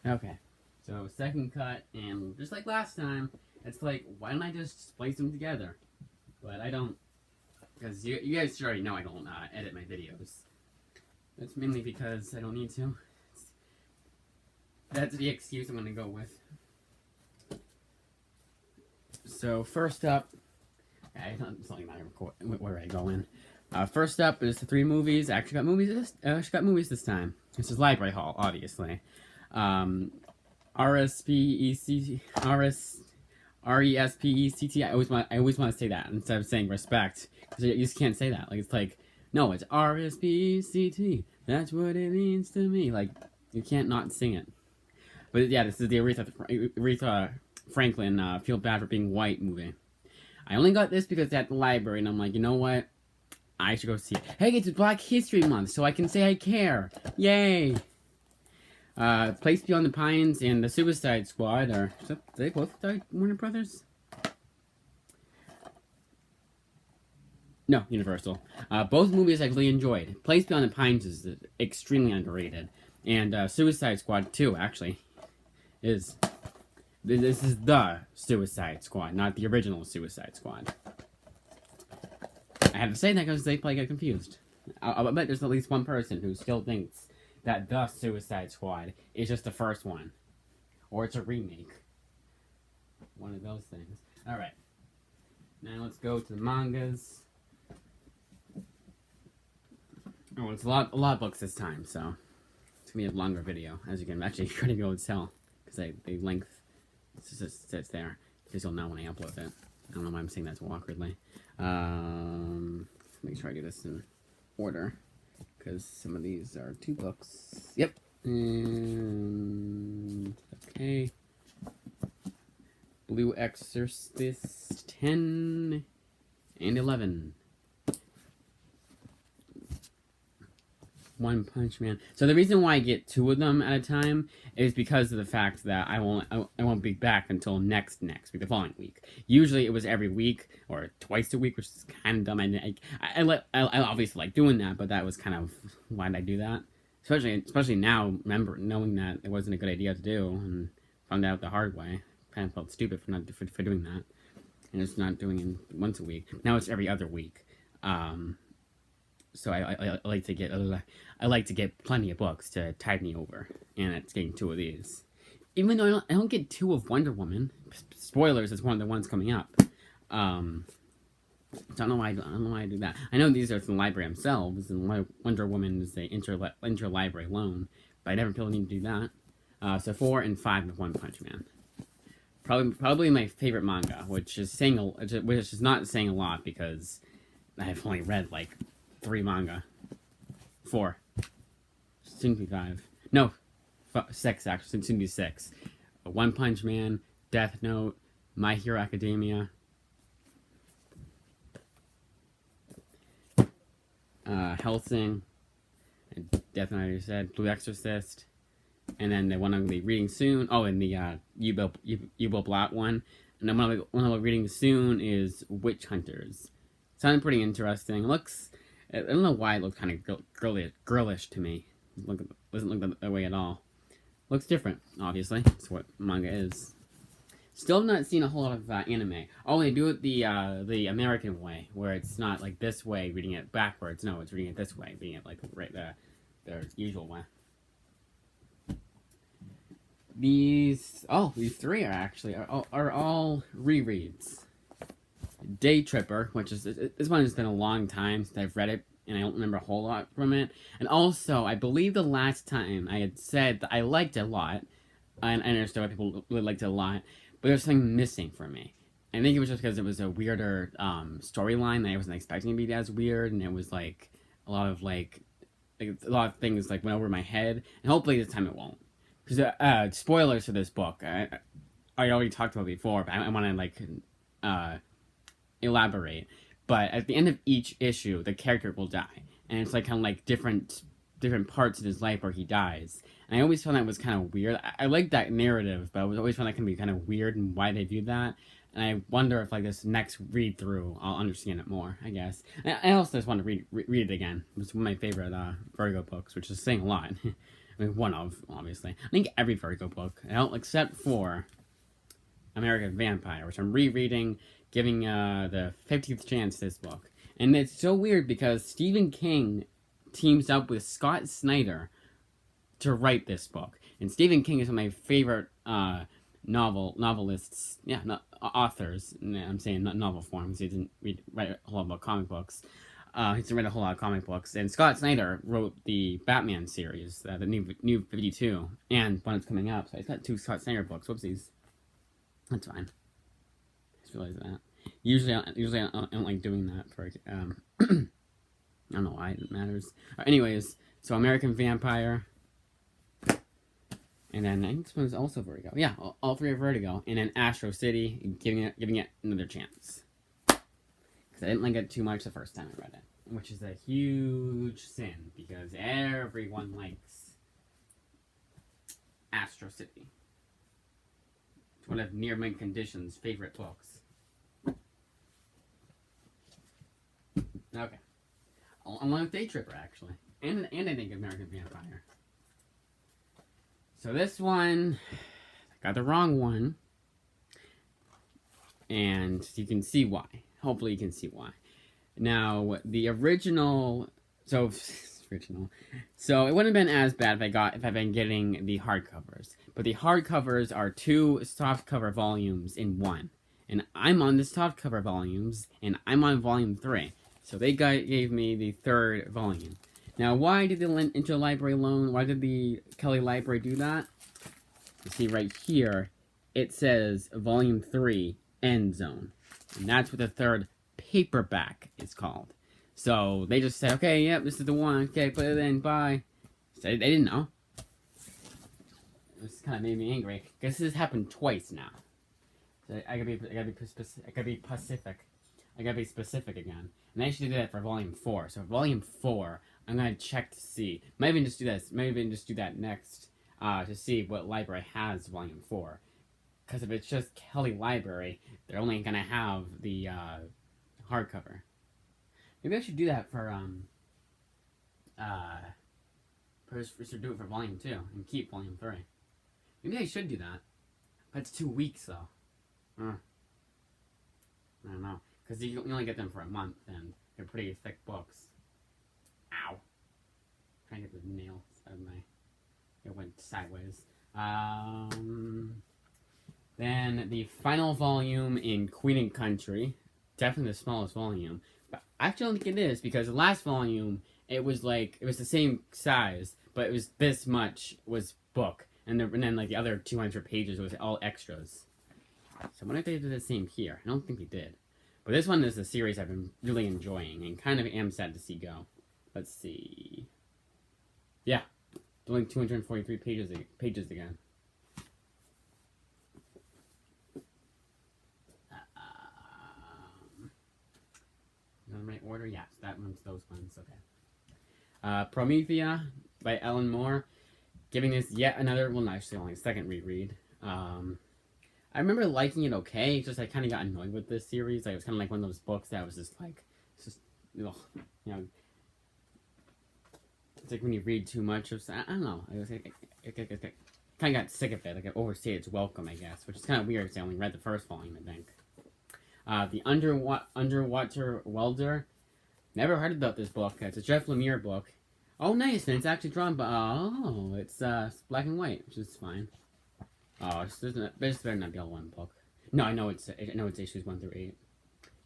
Okay, so second cut, and just like last time, it's like, why don't I just splice them together? But I don't, because you guys already know I don't edit my videos. That's mainly because I don't need to. That's the excuse I'm gonna go with. So first up, it's not where I go in. First up is the three movies. I actually got movies this time. This is Library Hall, obviously. RESPECT. I always want to say that instead of saying respect, because you just can't say that. Like it's like, no, it's RSPECT. That's what it means to me. Like you can't not sing it. But yeah, this is the Aretha Franklin Feel Bad for Being White movie. I only got this because it's at the library, and I'm like, you know what? I should go see it. Hey, it's Black History Month, so I can say I care. Yay! Place Beyond the Pines and The Suicide Squad are they both Warner Brothers? No, Universal. Both movies I really enjoyed. Place Beyond the Pines is extremely underrated, and Suicide Squad 2 actually is. This is the Suicide Squad, not the original Suicide Squad. I have to say that because they probably get confused. I bet there's at least one person who still thinks that the Suicide Squad is just the first one. Or it's a remake. One of those things. Alright. Now let's go to the mangas. Oh, it's a lot of books this time, so it's gonna be a longer video, as you can actually be able to tell. Because they length sits there. Because you'll know when I upload it. I don't know why I'm saying that so awkwardly. Make sure I do this in order. Because some of these are 2 books. Yep. And okay. Blue Exorcist 10 and 11. One Punch Man. So the reason why I get 2 of them at a time is because of the fact that I won't be back until next week, the following week. Usually it was every week or twice a week, which is kind of dumb. I obviously like doing that, but that was kind of why did I do that? Especially now, knowing that it wasn't a good idea to do, and found out the hard way. Kind of felt stupid for doing that, and just not doing it once a week. Now it's every other week. So I like to get plenty of books to tide me over, and it's getting 2 of these. Even though I don't get 2 of Wonder Woman. Spoilers, it's one of the ones coming up. I don't know why I do that. I know these are from the library themselves, and Wonder Woman is a interlibrary loan, but I never feel the need to do that. So 4 and 5 of One Punch Man. Probably my favorite manga, which is not saying a lot because I've only read like 3 manga. 4. Soon to be 5. No, 6 actually. Soon to be 6. One Punch Man, Death Note, My Hero Academia, Hellsing, and Death Note, I said, Blue Exorcist, and then the one I'm going to be reading soon. Oh, and the Yubo Blatt one. And then one I'll be reading soon is Witch Hunters. Sounded pretty interesting. I don't know why it looked kind of girlish to me. It doesn't look that way at all. Looks different, obviously. That's what manga is. Still not seen a whole lot of anime. Oh, they do it the American way, where it's not like this way, reading it backwards. No, it's reading it this way, reading it like the usual way. These 3 are all rereads. Day Tripper, which is this one has been a long time since I've read it, and I don't remember a whole lot from it. And also, I believe the last time I had said that I liked it a lot, and I understood why people really liked it a lot, but there's something missing for me. I think it was just because it was a weirder storyline that I wasn't expecting to be as weird, and it was like a lot of things like went over my head, and hopefully this time it won't. Because spoilers for this book, I already talked about it before, but I want to elaborate. But at the end of each issue, the character will die, and it's like kind of like different parts of his life where he dies. And I always found that was kind of weird. I like that narrative, but I always found that can be kind of weird and why they do that. And I wonder if like this next read through, I'll understand it more. I guess. And I also just want to read it again. It's one of my favorite Vertigo books, which is saying a lot. I mean, one of, obviously. I think every Vertigo book, except for American Vampire, which I'm rereading, giving the 50th chance to this book. And it's so weird because Stephen King teams up with Scott Snyder to write this book. And Stephen King is one of my favorite novelists, authors. I'm saying not novel forms. He didn't write a whole lot about comic books. He's read a whole lot of comic books. And Scott Snyder wrote the Batman series, the new 52, and one that's coming up. So he's got 2 Scott Snyder books. Whoopsies. That's fine. I just realized that. Usually I don't like doing that for. I don't know why it matters. Anyways, so American Vampire. And then I think this one's also Vertigo. Yeah, all 3 are Vertigo. And then Astro City, giving it another chance. Because I didn't like it too much the first time I read it. Which is a huge sin, because everyone likes Astro City. It's one of Near Mint Condition's favorite books. Okay. Along with Day Tripper, actually. And I think American Vampire. So this one, I got the wrong one. And you can see why. Hopefully you can see why. Now, the original... So it wouldn't have been as bad if I'd been getting the hardcovers. But the hardcovers are 2 softcover volumes in one. And I'm on the softcover volumes, and I'm on volume 3. So they gave me the 3rd volume. Now, why did the Interlibrary loan, why did the Kelly Library do that? You see right here, it says Volume 3, End Zone. And that's what the 3rd paperback is called. So they just said, okay, yep, this is the one. Okay, put it in, bye. So they didn't know. This kind of made me angry, because this has happened twice now. So I gotta be specific again. And I actually did that for Volume 4. So Volume 4, I'm gonna check to see. Might even just do that next, to see what library has Volume 4. Because if it's just Kelly Library, they're only gonna have the hardcover. Maybe I should do that for do it for Volume 2 and keep Volume 3. Maybe I should do that. But it's 2 weeks though. I don't know. Because you only get them for a month, and they're pretty thick books. Ow. Trying to get the nail out of my... It went sideways. Then the final volume in Queen and Country. Definitely the smallest volume. But I actually don't think it is, because the last volume, it was the same size, but it was this much was book. And then like the other 200 pages was all extras. So I wonder if they did the same here. I don't think they did. But this one is a series I've been really enjoying and kind of am sad to see go. Let's see. Yeah. Only 243 pages again. In the right order? Yes, that one's those ones. Okay. Prometheus by Ellen Moore. Giving this yet another, well, not actually only a second reread. I remember liking it okay, it's just I kind of got annoyed with this series. Like, it was kind of like one of those books that was just like, it's like when you read too much of, I don't know, I kind of got sick of it, like it overstayed its welcome, I guess, which is kind of weird because I only read the first volume, I think. The Underwater Welder, never heard about this book. It's a Jeff Lemire book. Oh, nice, and it's actually drawn by, it's black and white, which is fine. Oh, this better not be all one book. No, I know it's issues 1 through 8.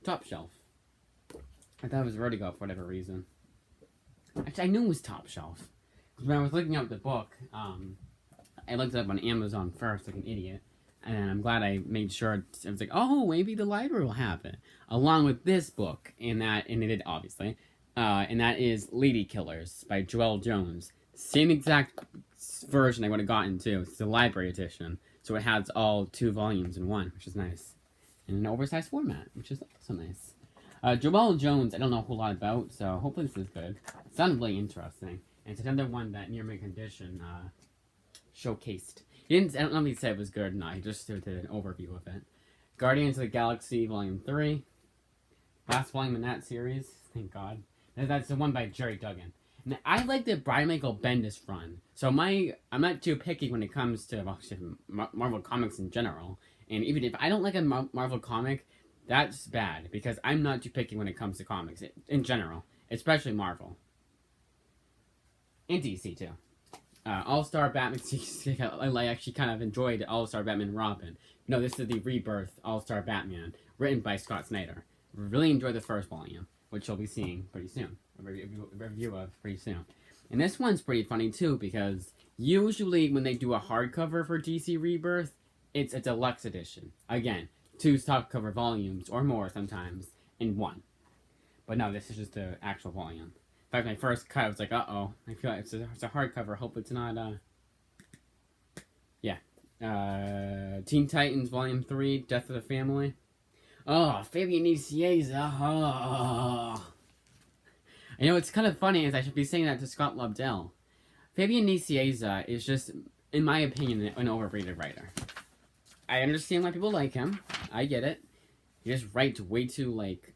Top Shelf. I thought it was Vertigo for whatever reason. Actually, I knew it was Top Shelf. Because when I was looking up the book, I looked it up on Amazon first, like an idiot. And I'm glad I made sure. I was like, oh, maybe the library will have it. Along with this book, and it did, obviously. And that is Lady Killers by Joelle Jones. Same exact version I would have gotten too. It's the library edition, so it has all 2 volumes in one, which is nice, in an oversized format, which is also nice. Joelle Jones, I don't know a whole lot about, so hopefully this is good. It sounded really interesting, and it's another one that Near Mint Condition showcased. I don't know if he said it was good or not. He just did an overview of it. Guardians of the Galaxy Volume 3, last volume in that series. Thank God. That's the one by Jerry Duggan. Now, I like the Brian Michael Bendis run, so I'm not too picky when it comes to Marvel comics in general. And even if I don't like a Marvel comic, that's bad because I'm not too picky when it comes to comics in general, especially Marvel and DC too. All-Star Batman. I actually kind of enjoyed All-Star Batman and Robin. No, this is the Rebirth All-Star Batman, written by Scott Snyder. Really enjoyed the first volume, which you'll be seeing pretty soon. A review of pretty soon. And this one's pretty funny too, because usually when they do a hardcover for DC Rebirth, it's a deluxe edition. Again, 2 softcover volumes, or more sometimes, in one. But no, this is just the actual volume. In fact, my first cut, I was like, uh-oh. I feel like it's a hardcover. Hope it's not, yeah. Teen Titans Volume 3, Death of the Family. Oh, Fabian Nicieza. Oh. I know it's kind of funny, as I should be saying that to Scott Lobdell. Fabian Nicieza is just, in my opinion, an overrated writer. I understand why people like him. I get it. He just writes way too, like...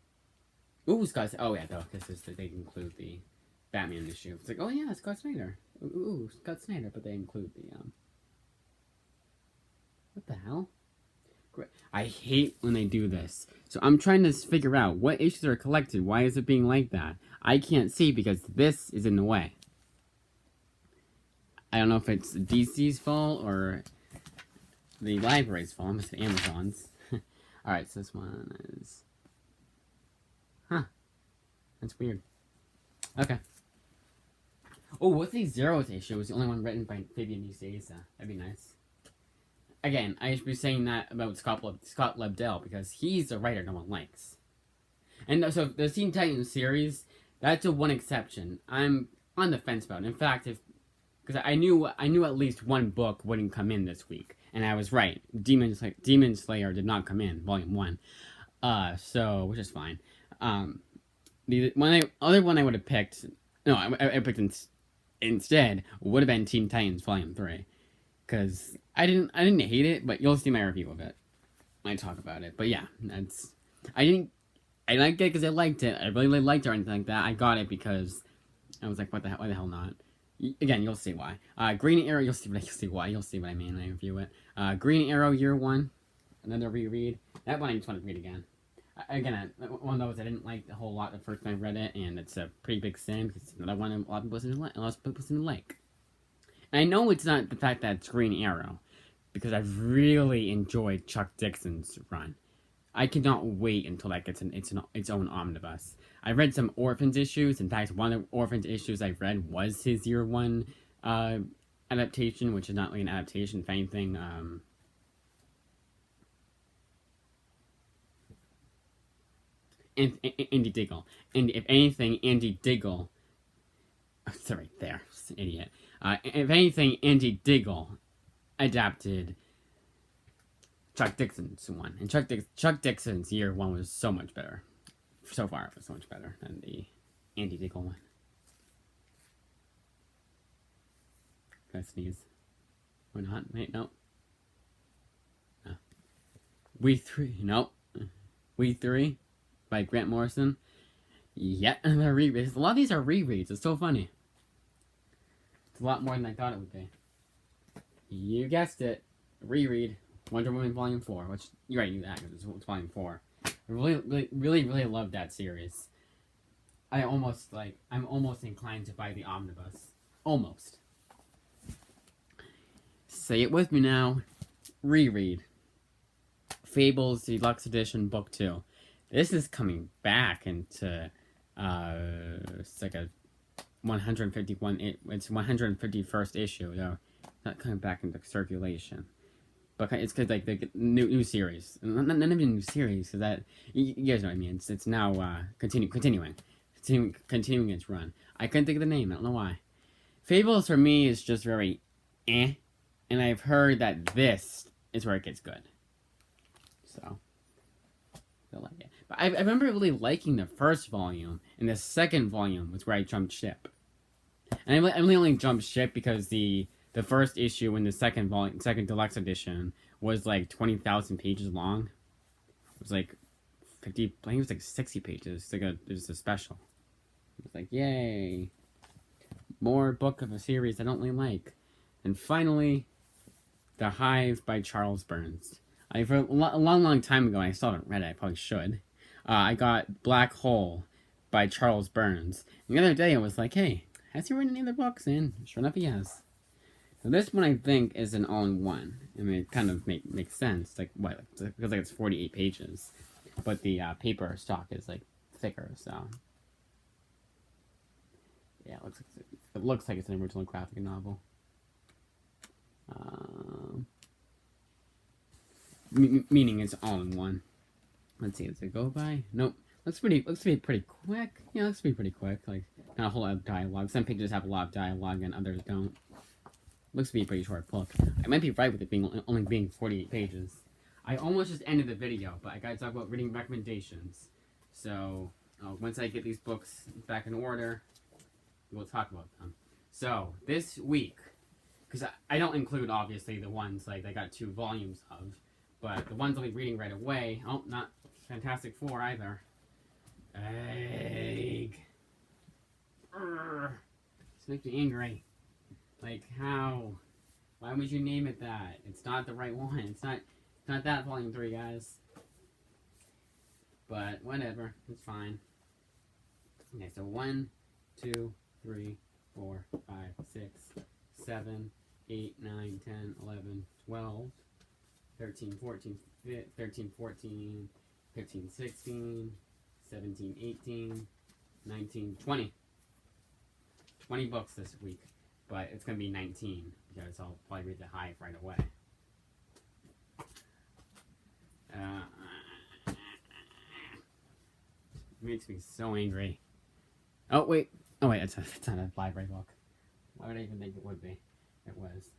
Ooh, Scott... Oh, yeah, though, because they include the Batman issue. It's like, oh, yeah, Scott Snyder. Ooh, Scott Snyder, but they include the, What the hell? I hate when they do this. So I'm trying to figure out what issues are collected. Why is it being like that? I can't see because this is in the way. I don't know if it's DC's fault or the library's fault. I'm saying Amazon's. Alright, so this one is... Huh. That's weird. Okay. Oh, what's the Zeroth issue? It was the only one written by Fabian Nicieza. That'd be nice. Again, I should be saying that about Scott Lobdell because he's a writer no one likes. And so the Teen Titans series, that's a one exception. I'm on the fence about it. In fact, because I knew at least one book wouldn't come in this week, and I was right. Demon Slayer did not come in, Volume 1. So which is fine. The other one I would have picked, no, I picked instead would have been Teen Titans Volume 3. Because I didn't hate it, but you'll see my review of it when I talk about it. But yeah, I liked it because I liked it. I really liked it or anything like that. I got it because I was like, why the hell not? Again, you'll see why. Green Arrow, you'll see why. You'll see what I mean when I review it. Green Arrow Year 1, another reread. That one I just want to read again. Again, one of those I didn't like a whole lot the first time I read it, and it's a pretty big sin because it's another one a lot of people didn't like. And I know it's not the fact that it's Green Arrow, because I've really enjoyed Chuck Dixon's run. I cannot wait until that gets its own omnibus. I read some Orphans issues. In fact, one of the Orphans issues I read was his Year 1 adaptation, which is not really an adaptation, if anything. Andy Diggle. And if anything, Andy Diggle... Oh, sorry, there. Idiot. If anything, Andy Diggle adapted Chuck Dixon's one. And Chuck Dixon's Year 1 was so much better. So far, it was so much better than the Andy Diggle one. Can I sneeze? Or not? Wait, no. No. We Three. Nope. We Three by Grant Morrison. Yet another reread. A lot of these are rereads. It's so funny. It's a lot more than I thought it would be. You guessed it. Reread Wonder Woman Volume 4, which you already knew that because it's Volume 4. I really love that series. I'm almost inclined to buy the omnibus. Almost. Say it with me now. Reread. Fables Deluxe Edition Book 2. This is coming back into it's like a 151. It's 151st issue though, not coming back into circulation. But it's because like the new series, none of the new series, because that you guys know what I mean. It's now continuing its run. I couldn't think of the name. I don't know why. Fables for me is just very and I've heard that this is where it gets good. So I like it. But I remember really liking the first volume, and the second volume was where I jumped ship. And I really only jumped ship because the first issue in the second deluxe edition was like 20,000 pages long. It was like 50, I think it was like 60 pages. It was a special. It was like, yay. more book of a series I don't really like. And finally, The Hive by Charles Burns. For a long time ago, I still haven't read it, I probably should. I got Black Hole by Charles Burns. And the other day, I was like, hey, has he written any other books? And sure enough, he has. So this one, I think, is an all-in-one. I mean, it kind of makes sense. Like, what? Because it's 48 pages. But the paper stock is, like, thicker, so... Yeah, it looks like it's an original graphic novel. Meaning it's all in one. Let's see, does it go by? Nope. Looks to be pretty quick. Yeah, looks to be pretty quick. Like, not a whole lot of dialogue. Some pages have a lot of dialogue and others don't. Looks to be a pretty short book. I might be right with it only being 48 pages. I almost just ended the video, but I gotta talk about reading recommendations. So, once I get these books back in order, we'll talk about them. So, this week, because I don't include, obviously, the ones, like, I got 2 volumes of, but the ones I'll be reading right away, not Fantastic Four either. Egg. This makes me angry. Like, how? Why would you name it that? It's not the right one. It's not that volume 3, guys. But, whatever. It's fine. Okay, so 1, 2, 3, 4, 5, 6, 7, 8, 9, 10, 11, 12, 13, 14, 15, 16, 17, 18, 19, 20. 20 books this week, but it's going to be 19 because I'll probably read the Hive right away. It makes me so angry. Oh, wait, it's not a library book. Why would I even think it would be? It was.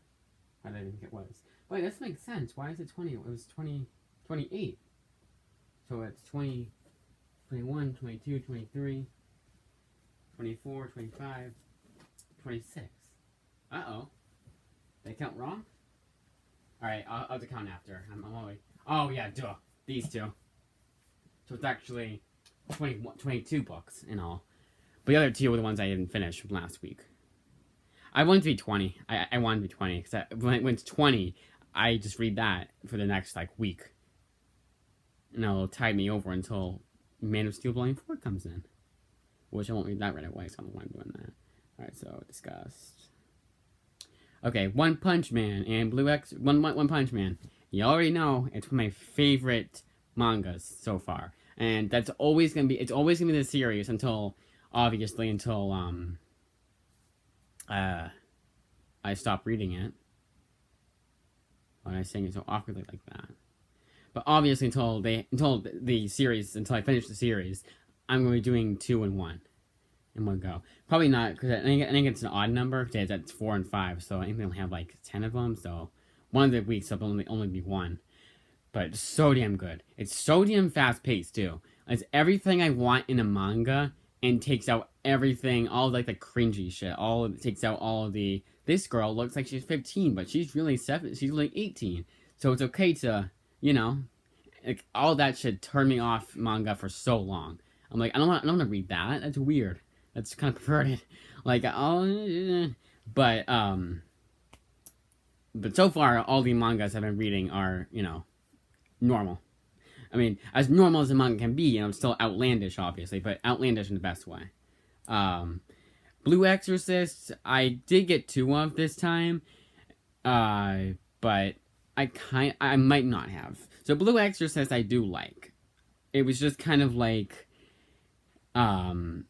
Why did I think it was? Wait, this makes sense. Why is it 20? It was 28. So it's 20, 21, 22, 23, 24, 25, 26. Uh-oh. Did I count wrong? Alright, I'll have to count after. I'm always... Oh, yeah, duh. These two. So it's actually 22 books in all. But the other 2 were the ones I didn't finish from last week. I wanted to be 20. I wanted to be 20. Because when it's 20, I just read that for the next, like, week. And it'll tide me over until Man of Steel Volume 4 comes in. Which I won't read that right away, so I don't want to doing that. Alright, so discussed. Okay, One Punch Man and Blue X... One Punch Man. You already know it's one of my favorite mangas so far. And that's always going to be... It's always going to be the series until... Obviously, until, I stop reading it. Why am I saying it so awkwardly like that? But obviously, until I finish the series, I'm going to be doing 2 and 1 in one go. Probably not, because I think it's an odd number, because that's 4 and 5, so I think they'll have, like, 10 of them, so one of the weeks will only be 1. But it's so damn good. It's so damn fast-paced, too. It's everything I want in a manga, and takes out everything, all, like, the cringy shit. Takes out all of the... This girl looks like she's 15, but she's really 7. She's like 18. So it's okay to, you know... Like, all that shit turned me off manga for so long. I'm like, I don't want to read that. That's weird. That's kind of perverted. Like, but so far, all the mangas I've been reading are, you know, normal. I mean, as normal as a manga can be, you know, it's still outlandish, obviously, but outlandish in the best way. Blue Exorcist, I did get 2 of this time, but I might not have. So Blue Exorcist I do like. It was just kind of like, it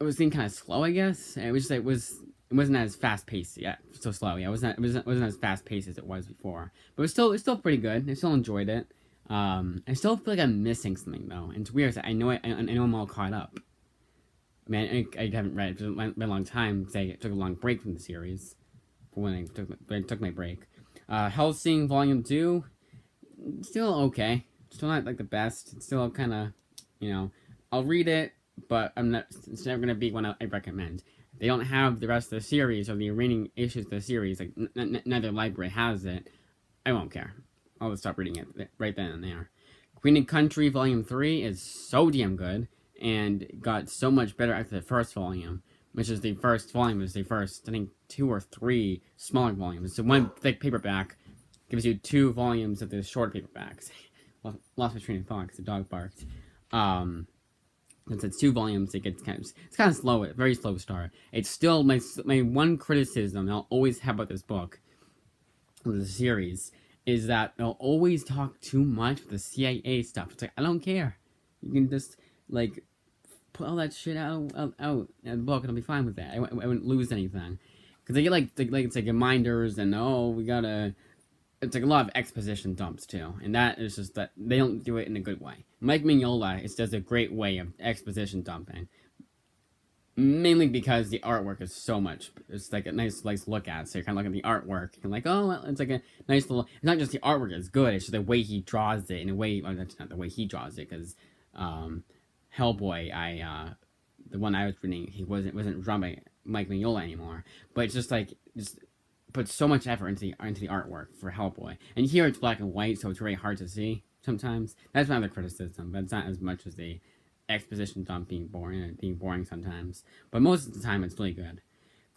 was being kind of slow, I guess. It wasn't as fast paced yet. So slow, yeah. It wasn't as fast paced as it was before. But it's still pretty good. I still enjoyed it. I still feel like I'm missing something though. And it's weird. I know I'm all caught up. I mean, I haven't read it. It's been a long time because I took a long break from the series. For when I took my break. Hellsing Volume 2, still okay. Still not like the best. It's still kind of, you know, I'll read it, but it's never gonna be one I recommend. They don't have the rest of the series or the remaining issues of the series. Like neither library has it. I won't care. I'll just stop reading it right then and there. Queen and Country Volume 3 is so damn good and got so much better after the first volume. which is the first volume, is the first, I think, 2 or 3 smaller volumes. So one thick paperback gives you 2 volumes of the short paperbacks. Lost my train of thought because the dog barked. Since it's 2 volumes, it's kind of slow, a very slow start. It's still my one criticism I'll always have about this book, the series, is that they'll always talk too much with the CIA stuff. It's like, I don't care. You can just like put all that shit out in the book, and I'll be fine with that. I wouldn't lose anything, because they get like it's like reminders and we gotta. It's like a lot of exposition dumps too, and that is just that they don't do it in a good way. Mike Mignola does a great way of exposition dumping, mainly because the artwork is so much. It's like a nice look at. So you're kind of looking at the artwork, and like, oh, well, it's like a nice little. It's not just the artwork is good; it's just the way he draws it in a way. Well, that's not the way he draws it, because Hellboy, the one I was reading, he wasn't drawn by Mike Mignola anymore. But it's just like put so much effort into the artwork for Hellboy, and here it's black and white, so it's very hard to see sometimes. That's my other criticism, but it's not as much as the exposition dump being boring sometimes. But most of the time, it's really good.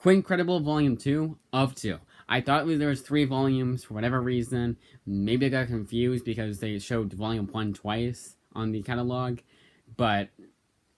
Quinkredible Volume 2 of 2. I thought there was 3 volumes for whatever reason. Maybe I got confused because they showed Volume 1 twice on the catalog, but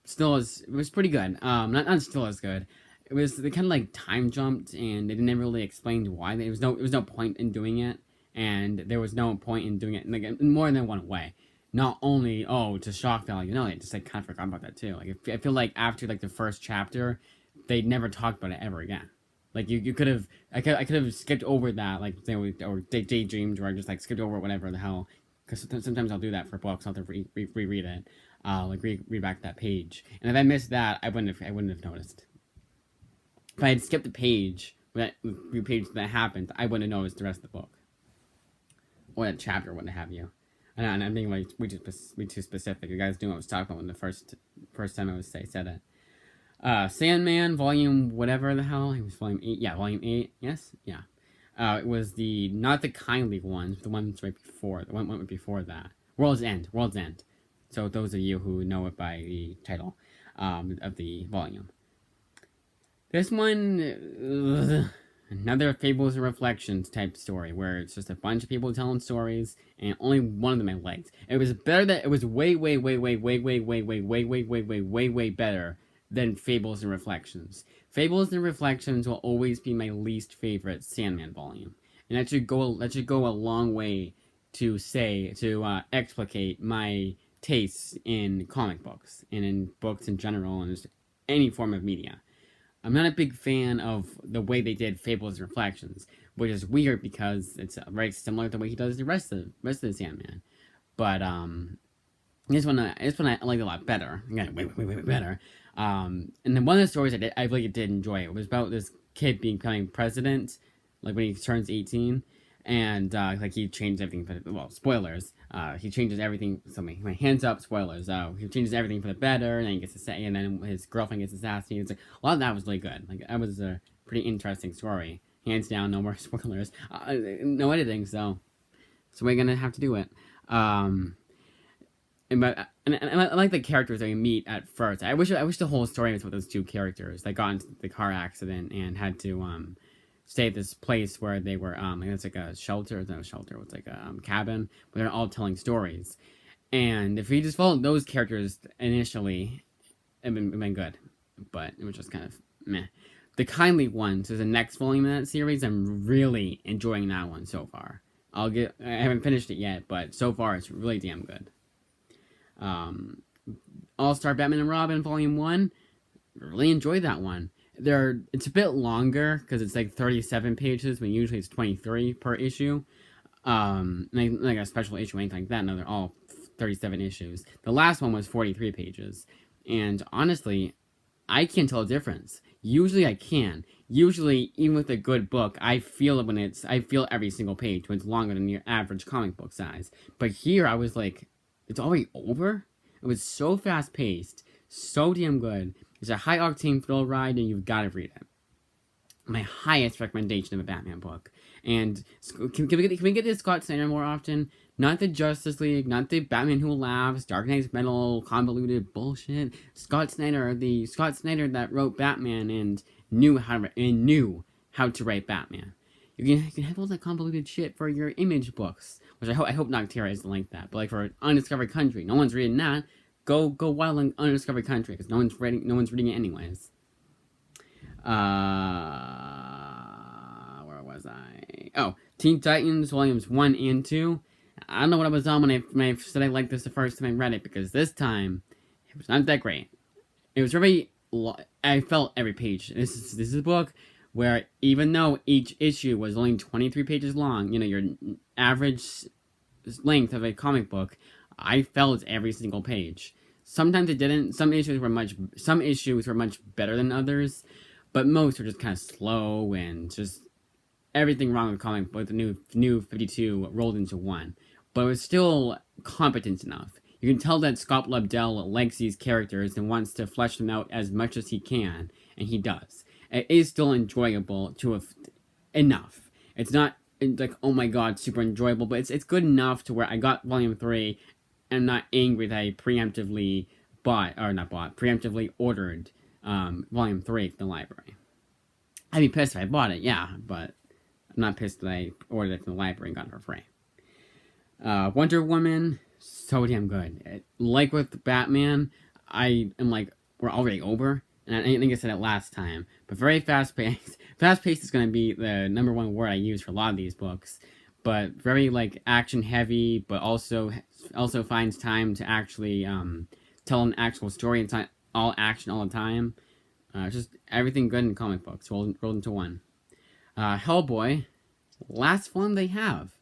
still, it was pretty good. Not still as good. They kind of like time jumped, and they didn't really explain why. There was no point in doing it, and there was no point in doing it in more than one way. Not only to shock value, no, they just like kind of forgot about that too. Like I feel like after like the first chapter, they never talked about it ever again. Like you could have, I could have skipped over that, like or daydreamed, or just like skipped over whatever the hell. Because sometimes I'll do that for books. I'll have to reread it, read back that page. And if I missed that, I wouldn't have noticed. If I had skipped the page, that happened, I wouldn't have noticed the rest of the book. Or that chapter, what have you. And I'm being like way too specific. You guys knew what I was talking about when the first time I said it. Sandman, volume whatever the hell. It was volume 8. Yeah, volume 8. Yes? Yeah. It was not the kindly ones, the ones right before. The one before that. World's End. So those of you who know it by the title of the volume. This one, another Fables and Reflections type story, where it's just a bunch of people telling stories, and only one of them I liked. It was better it was way better than Fables and Reflections. Fables and Reflections will always be my least favorite Sandman volume, and that should go a long way to explicate my tastes in comic books and in books in general, and just any form of media. I'm not a big fan of the way they did Fables and Reflections, which is weird because it's very similar to the way he does the rest of the Sandman. But this one I liked a lot better. Yeah, way better. And then one of the stories I really did enjoy. It was about this kid becoming president, like when he turns 18, and like he changed everything. Well, spoilers. He changes everything. So my hands up, spoilers. He changes everything for the better, and then he gets to say, and then his girlfriend gets assassinated. It's like, a lot of that was really good. Like that was a pretty interesting story. Hands down, no more spoilers. No editing, so we're gonna have to do it. And I like the characters that we meet at first. I wish the whole story was with those 2 characters that got into the car accident and had to stay at this place where they were it's like a shelter. It's not a shelter. It's like a cabin where they're all telling stories. And if we just followed those characters initially, it'd been good. But it was just kind of meh. The Kindly Ones is the next volume in that series. I'm really enjoying that one so far. I haven't finished it yet, but so far it's really damn good. All-Star Batman and Robin Volume 1. Really enjoyed that one. It's a bit longer because it's like 37 pages when usually it's 23 per issue. Like a special issue or anything like that. No, they're all 37 issues. The last one was 43 pages. And honestly, I can't tell a difference. Usually I can. Usually, even with a good book, I feel every single page when it's longer than your average comic book size. But here I was like, it's already over? It was so fast paced, so damn good. It's a high octane thrill ride, and you've got to read it. My highest recommendation of a Batman book. And can we get this Scott Snyder more often? Not the Justice League, not the Batman Who Laughs, Dark Knight's Metal, convoluted bullshit. Scott Snyder, the Scott Snyder that wrote Batman and knew how to write Batman. You can have all that convoluted shit for your Image books, which I hope Noctera isn't like that. But like for Undiscovered Country, no one's reading that. Go wild on Undiscovered Country because no one's reading it anyways. Where was I? Oh, Teen Titans Volumes 1 and 2. I don't know what I was on when I said I liked this the first time I read it, because this time it was not that great. It was very. I felt every page. This is a book where even though each issue was only 23 pages long, your average length of a comic book, I felt every single page. Sometimes it didn't. Some issues were much better than others, but most were just kind of slow and just everything wrong with the comic book. The new 52 rolled into one, but it was still competent enough. You can tell that Scott Lobdell likes these characters and wants to flesh them out as much as he can, and he does. It is still enjoyable enough. It's not like, oh my god, super enjoyable, but it's good enough to where I got Volume 3 and I'm not angry that I preemptively ordered Volume 3 from the library. I'd be pissed if I bought it, yeah, but I'm not pissed that I ordered it from the library and got it for free. Wonder Woman, so damn good. Like with Batman, I am like, we're already over. And I think I said it last time, but very fast-paced. Fast-paced is going to be the number one word I use for a lot of these books, but very like action-heavy, but also finds time to actually tell an actual story. It's not all action all the time. Just everything good in comic books rolled into one. Hellboy, last one they have.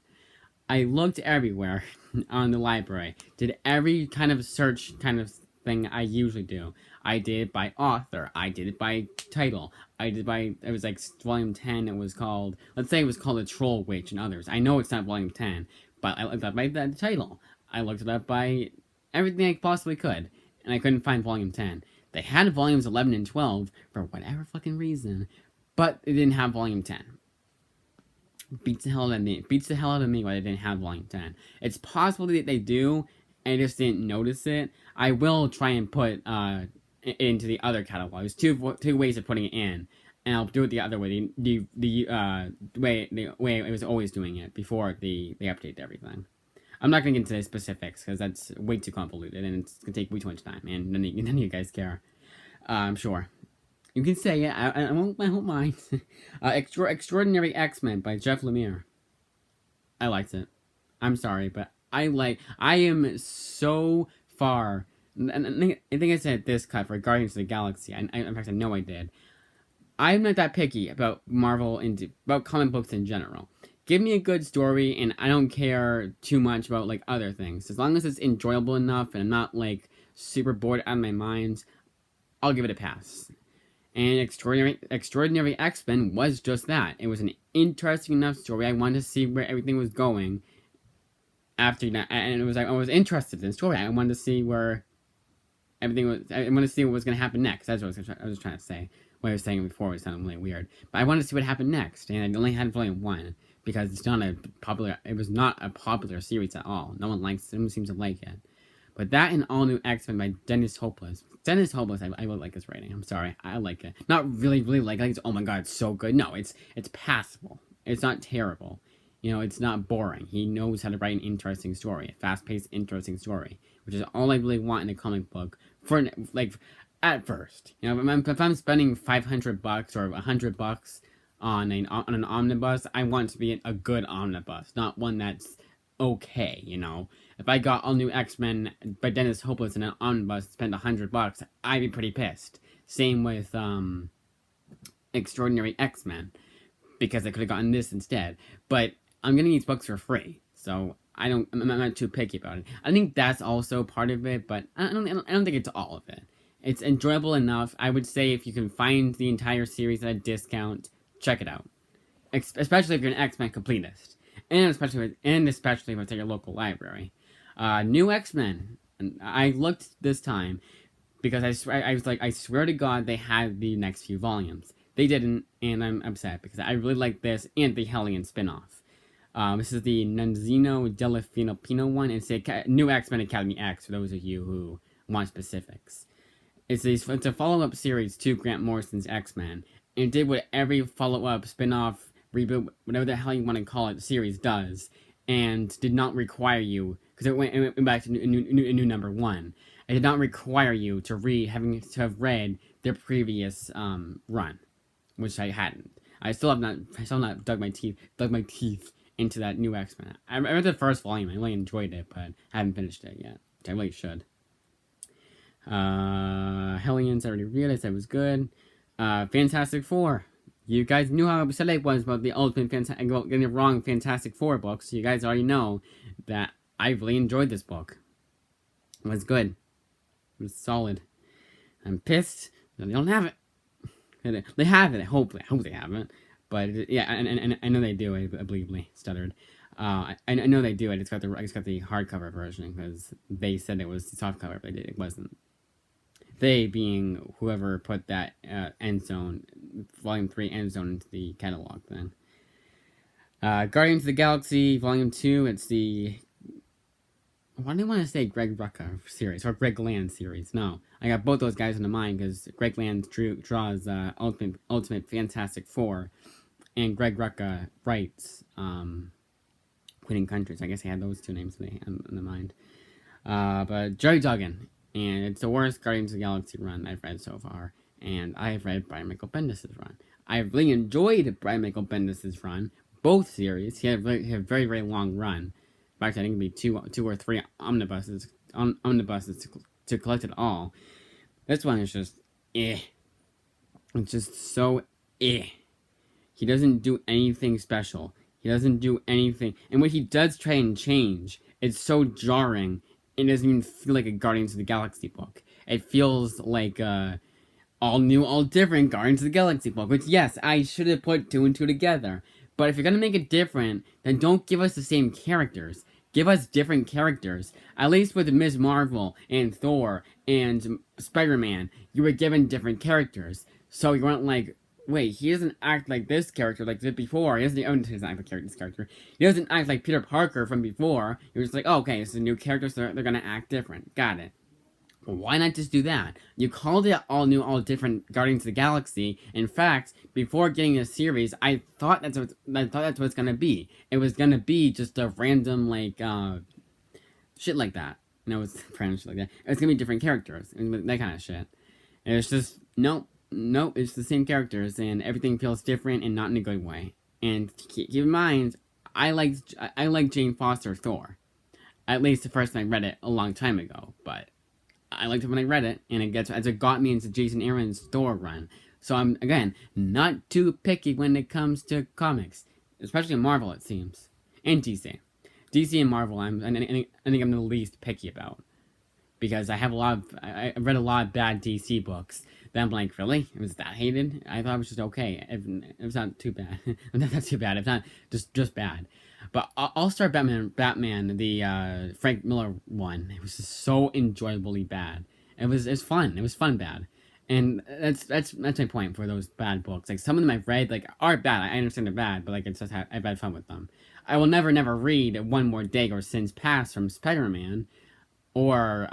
I looked everywhere on the library, did every kind of search kind of thing I usually do. I did it by author. I did it by title. It was like volume 10. Let's say it was called The Troll Witch and others. I know it's not volume 10, but I looked up by the title. I looked it up by everything I possibly could, and I couldn't find volume 10. They had volumes 11 and 12 for whatever fucking reason, but they didn't have volume 10. Beats the hell out of me why they didn't have volume 10. It's possible that they do, and I just didn't notice it. I will try and put into the other catalog. There's two ways of putting it in, and I'll do it the other way. The way I was always doing it before they update everything. I'm not gonna get into the specifics because that's way too convoluted and it's gonna take way too much time, and none of you guys care. I'm sure. You can say it. I won't mind. Extraordinary X-Men by Jeff Lemire. I liked it. I'm sorry, but I am so far. And I think I said this cut for Guardians of the Galaxy. In fact, I know I did. I'm not that picky about about comic books in general. Give me a good story, and I don't care too much about like other things. As long as it's enjoyable enough and I'm not like super bored out of my mind, I'll give it a pass. And Extraordinary X-Men was just that. It was an interesting enough story. I wanted to see where everything was going. After that, and it was like I was interested in the story. I wanted to see where everything was. I wanted to see what was going to happen next. That's what I was trying to say. What I was saying before was sounding really weird, but I wanted to see what happened next, and I only had volume 1 because it's not a popular. It was not a popular series at all. No one seems to like it. But that and All New X-Men by Dennis Hopeless. Dennis Hopeless, I really like his writing. I'm sorry, I like it. Not really like it's, oh my god, it's so good. No, it's passable. It's not terrible. It's not boring. He knows how to write an interesting story, a fast-paced, interesting story, which is all I really want in a comic book. For like, at first, if I'm spending $500 or $100 on an omnibus, I want it to be a good omnibus, not one that's okay. If I got All New X-Men by Dennis Hopeless in an omnibus and spent $100, I'd be pretty pissed. Same with Extraordinary X-Men, because I could have gotten this instead. But I'm getting these books for free, so I'm not too picky about it. I think that's also part of it, but I don't think it's all of it. It's enjoyable enough. I would say if you can find the entire series at a discount, check it out. Especially if you're an X-Men completist, and especially if it's at your local library. New X-Men. I looked this time because I was like, I swear to God they had the next few volumes. They didn't, and I'm upset because I really like this and the Hellion spinoff. This is the Nanzino della Filipino one. It's a new X-Men Academy X for those of you who want specifics. It's a follow-up series to Grant Morrison's X-Men. And it did what every follow-up, spin-off, reboot, whatever the hell you want to call it, series does. And did not require you, because it went back to a new number one. It did not require you to have read their previous run, which I hadn't. I still have not dug my teeth into that new X-Men. I read the first volume. I really enjoyed it, but I haven't finished it yet, which I really should. Hellions, I already realized that was good. Fantastic Four. You guys knew how upset I was about the getting the wrong Fantastic Four books. So you guys already know that I really enjoyed this book. It was good. It was solid. I'm pissed that they don't have it. They have it. I hope they have it. But yeah, and I know they do. I believe stuttered. I know they do. I just got the hardcover version because they said it was the softcover, but it wasn't. They being whoever put that End Zone, Volume 3 End Zone into the catalog then. Guardians of the Galaxy, Volume 2, it's the... Why do I want to say Greg Rucka series, or Greg Land series? No, I got both those guys in mind, because Greg Land draws Ultimate Fantastic Four, and Greg Rucka writes Quitting Countries. I guess he had those two names in the mind. But Jerry Duggan. And it's the worst Guardians of the Galaxy run I've read so far. And I've read Brian Michael Bendis' run. I really enjoyed Brian Michael Bendis' run. Both series. He had a very, very long run. In fact, I think it'd be two or three omnibuses to collect it all. This one is just It's just so He doesn't do anything special. He doesn't do anything. And when he does try and change, it's so jarring. It doesn't even feel like a Guardians of the Galaxy book. It feels like all new, all different Guardians of the Galaxy book. Which, yes, I should have put 2 and 2 together. But if you're going to make it different, then don't give us the same characters. Give us different characters. At least with Ms. Marvel and Thor and Spider-Man, you were given different characters. So you weren't like, wait, he doesn't act like this character like this before. He doesn't act like this character. He doesn't act like Peter Parker from before. You're just like, oh, okay, this is a new character, so they're gonna act different. Got it. Well, why not just do that? You called it all new, all different Guardians of the Galaxy. In fact, before getting this series, I thought that's what it's gonna be. It was gonna be just a random shit like that. No, it's random shit like that. It's gonna be different characters and that kind of shit. And it's just nope, it's the same characters and everything feels different and not in a good way. And keep in mind, I like Jane Foster's Thor. At least the first time I read it a long time ago, but I liked it when I read it, and it got me into Jason Aaron's Thor run. So I'm, again, not too picky when it comes to comics. Especially Marvel, it seems. And DC. DC and Marvel, I think I'm the least picky about. Because I read a lot of bad DC books that I'm like, really? It was that hated? I thought it was just okay. It was not too bad. Not too bad. It's not just bad. But All-Star Batman, the Frank Miller one, it was just so enjoyably bad. It's fun. It was fun bad. And that's my point for those bad books. Like, some of them I've read, like, are bad. I understand they're bad, but, like, it's just I've had fun with them. I will never read One More Day or Sins Past from Spider-Man, or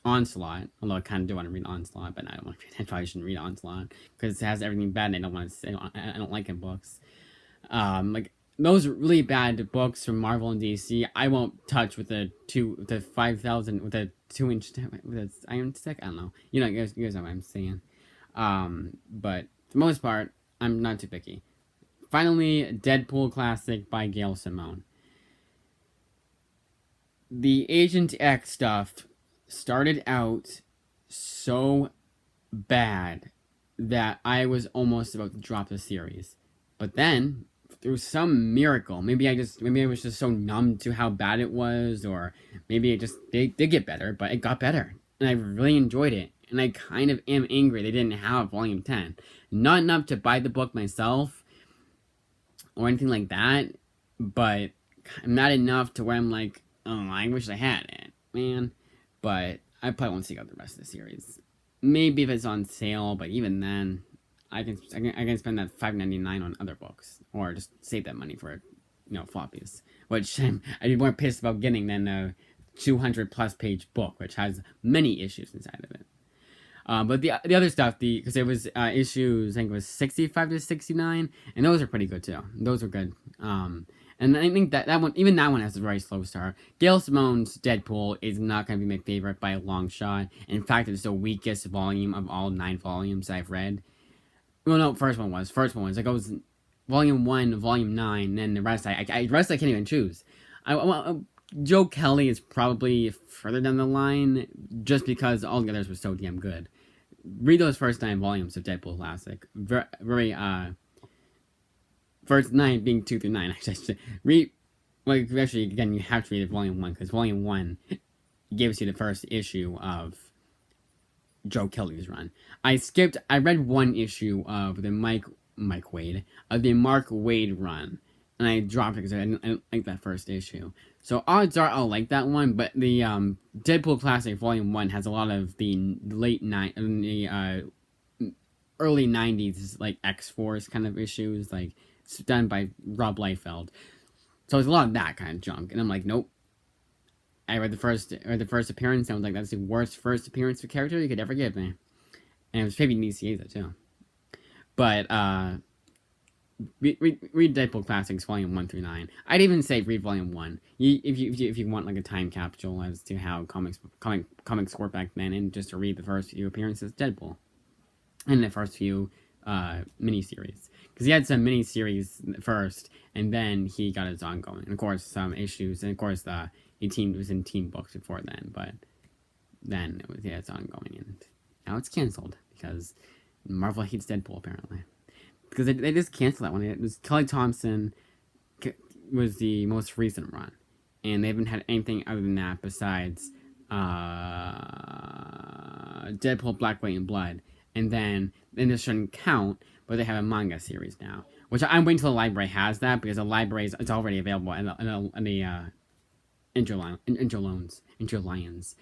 Onslaught. Although I kind of do want to read Onslaught, but I probably shouldn't read Onslaught because it has everything bad and I don't like in books. Like, those really bad books from Marvel and DC, I won't touch with the 5,000 with a 2-inch with an iron stick. I don't know. You guys know what I'm saying. But for the most part, I'm not too picky. Finally, Deadpool Classic by Gail Simone. The Agent X stuff started out so bad that I was almost about to drop the series. But then, through some miracle, maybe I was just so numb to how bad it was, or maybe it did get better, but it got better. And I really enjoyed it. And I kind of am angry they didn't have Volume 10. Not enough to buy the book myself, or anything like that, but not enough to where I'm like, oh, I wish I had it, man. But I probably won't seek out the rest of the series. Maybe if it's on sale, but even then, I can spend that $5.99 on other books, or just save that money for floppies, which I'd be more pissed about getting than a 200 plus page book, which has many issues inside of it. But the other stuff, because there was issues, I think it was 65 to 69, and those are pretty good too. Those were good. And I think that one, even that one has a very slow start. Gail Simone's Deadpool is not going to be my favorite by a long shot. In fact, it's the weakest volume of all 9 volumes I've read. Well, no, first one was. It goes volume 1, volume 9, and then the rest I can't even choose. Joe Kelly is probably further down the line, just because all the others were so damn good. Read those first 9 volumes of Deadpool Classic. Very first 9 being 2 through 9. Actually, actually, again, you have to read volume 1, because volume 1 gives you the first issue of Joe Kelly's run. I read 1 issue of the Mark Waid run, and I dropped it because I didn't like that first issue. So odds are I'll like that one, but the Deadpool Classic Volume 1 has a lot of the early 90s, like X-Force kind of issues, like it's done by Rob Liefeld. So there's a lot of that kind of junk, and I'm like, nope. I read the first appearance, and I was like, that's the worst first appearance of character you could ever give me. And it was maybe Nicieza too. But read Deadpool Classics Volume 1 through 9. I'd even say read Volume 1 if you want like a time capsule as to how comics worked back then, and just to read the first few appearances of Deadpool and the first few miniseries, because he had some miniseries first, and then he got his ongoing, and of course some issues, and of course he was in team books before then, but then it's ongoing, and now it's canceled because Marvel hates Deadpool apparently. Because they just canceled that one. It was Kelly Thompson was the most recent run, and they haven't had anything other than that besides Deadpool, Black, White, and Blood. And then this shouldn't count, but they have a manga series now, which I'm waiting until the library has that, because the library it's already available in the Interlions.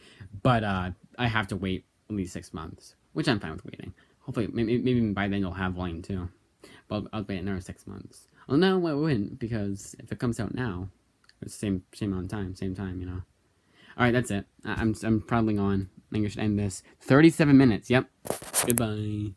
But I have to wait at least 6 months, which I'm fine with waiting. Hopefully, maybe by then you'll have Volume 2. But I'll wait another 6 months. Well, no, I wouldn't, because if it comes out now, it's same amount of time, same time, you know. All right, that's it. I'm prattling on. I think I should end this. 37 minutes. Yep. Goodbye.